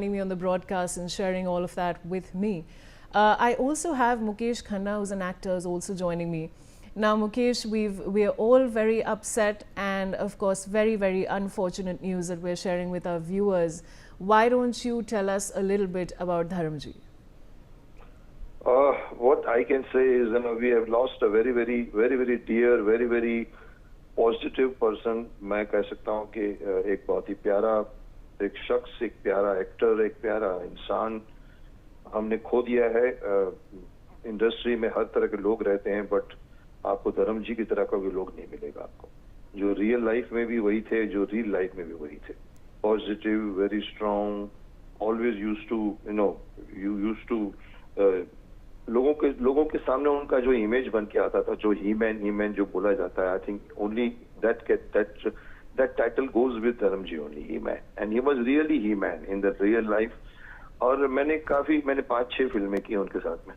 me on the broadcast and sharing all of that with me. I also have Mukesh Khanna, who's an actor, is also joining me. Now, Mukesh, we're all very upset and, of course, very, very unfortunate news that we're sharing with our viewers. Why don't you tell us a little bit about Dharamji? What I can say is, we have lost a very, very, very, very dear, very, very positive person. मैं कह सकता हूँ कि एक बहुत ही प्यारा एक शख्स, एक प्यारा एक्टर, एक प्यारा इंसान हमने खो दिया है. इंडस्ट्री में हर तरह के लोग रहते हैं, बट आपको धर्म जी की तरह का भी लोग नहीं मिलेगा आपको, जो रियल लाइफ में भी वही थे, जो रियल लाइफ में भी वही थे. Positive, very strong, always used to लोगों के सामने उनका जो इमेज बन के आता था, जो ही मैन जो बोला जाता है, I think only that title goes with Dharamji only, he man. And he was really he man in the real life. और मैंने 5-6 फिल्में की उनके साथ में,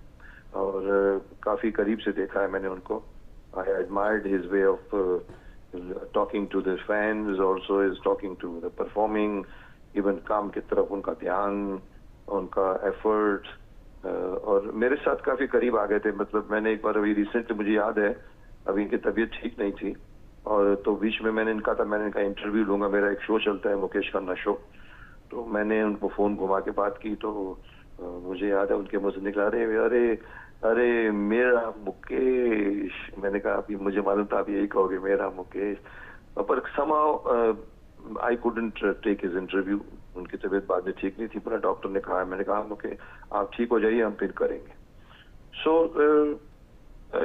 और काफी करीब से देखा है मैंने उनको. I admired his way of talking to the fans, also is talking to the performing, even काम की तरफ उनका ध्यान, उनका एफर्ट. और मेरे साथ काफी करीब आ गए थे. मतलब मैंने एक बार अभी रिसेंटली, मुझे याद है, अभी इनकी तबीयत ठीक नहीं थी, और तो बीच में मैंने इनका इंटरव्यू लूंगा. मेरा एक शो चलता है, मुकेश खन्ना शो, तो मैंने उनको फोन घुमा के बात की. तो मुझे याद है उनके मुंह से निकला, अरे अरे मेरा मुकेश. मैंने कहा अभी मुझे मालूम था आप यही कहोगे, मेरा मुकेश. पर somehow I couldn't take his interview. उनकी तबीयत बाद में ठीक नहीं थी, पूरा डॉक्टर ने कहा. मैंने कहा ओके, आप ठीक हो जाइए, हम फिर करेंगे. So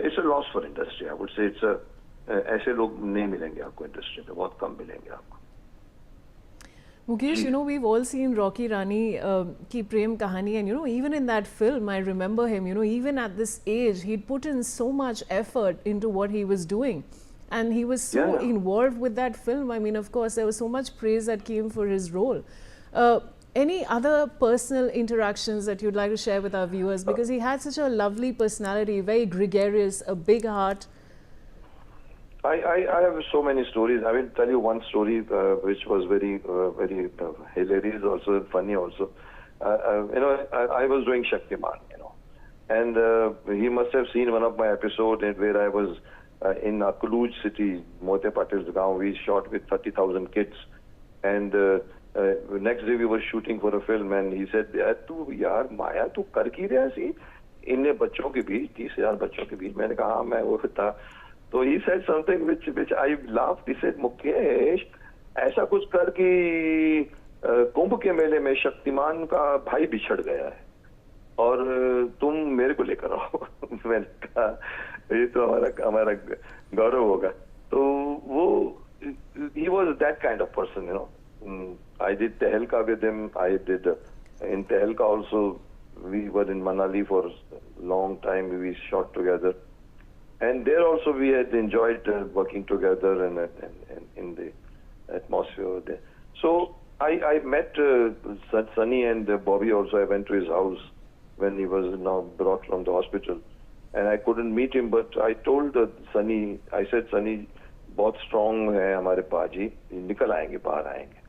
it's a loss for industry, I would say. ऐसे लोग नहीं मिलेंगे आपको इंडस्ट्री में, बहुत कम मिलेंगे आपको. Mukesh, we've all seen Rocky Rani ki Prem Kahani, and even in that film, I remember him, even at this age, he'd put in so much effort into what he was doing. And he was so involved with that film. I mean, of course, there was so much praise that came for his role. Any other personal interactions that you'd like to share with our viewers? Because he had such a lovely personality, very gregarious, a big heart. I have so many stories. I will tell you one story which was very hilarious, also funny also. I was doing Shaktiman, and he must have seen one of my episodes where I was in Akuluj city, Mote Patil's gaon. We shot with 30,000 kids, and next day we were shooting for a film, and he said, यार माया तू कर की रहा सी इन्ने बच्चों के बीच, 30,000 बच्चों के बीच. मैंने कहा हाँ मैं वो था. तो he said something which I laughed. He said, Mukesh ऐसा कुछ कर कि कुंभ के मेले में शक्तिमान का भाई बिछड़ गया है और तुम मेरे को लेकर आओ. मैंने कहा ये तो हमारा गौरव होगा. तो वो he was that kind of person, I did Tehelka with him. I did in Tehelka also. We were in Manali for a long time. We shot together, and there also we had enjoyed working together and in the atmosphere there. So I met Sunny and Bobby also. I went to his house when he was now brought from the hospital, and I couldn't meet him, but I told Sunny, I said, Sunny बहुत strong है हमारे पाजी, निकल आएंगे, बाहर आएंगे.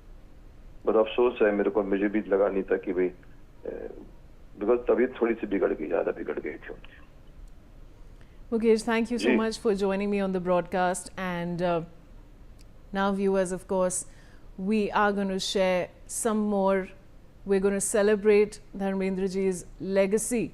but अफसोस है मेरे को, मुझे भी लगा नहीं था कि भाई, because तबीयत थोड़ी सी बिगड़ गई, ज़्यादा बिगड़ गई थी उनकी. Mukesh, thank you so much for joining me on the broadcast. And now viewers, of course, we are going to share some more. We're going to celebrate Dharmendra ji's legacy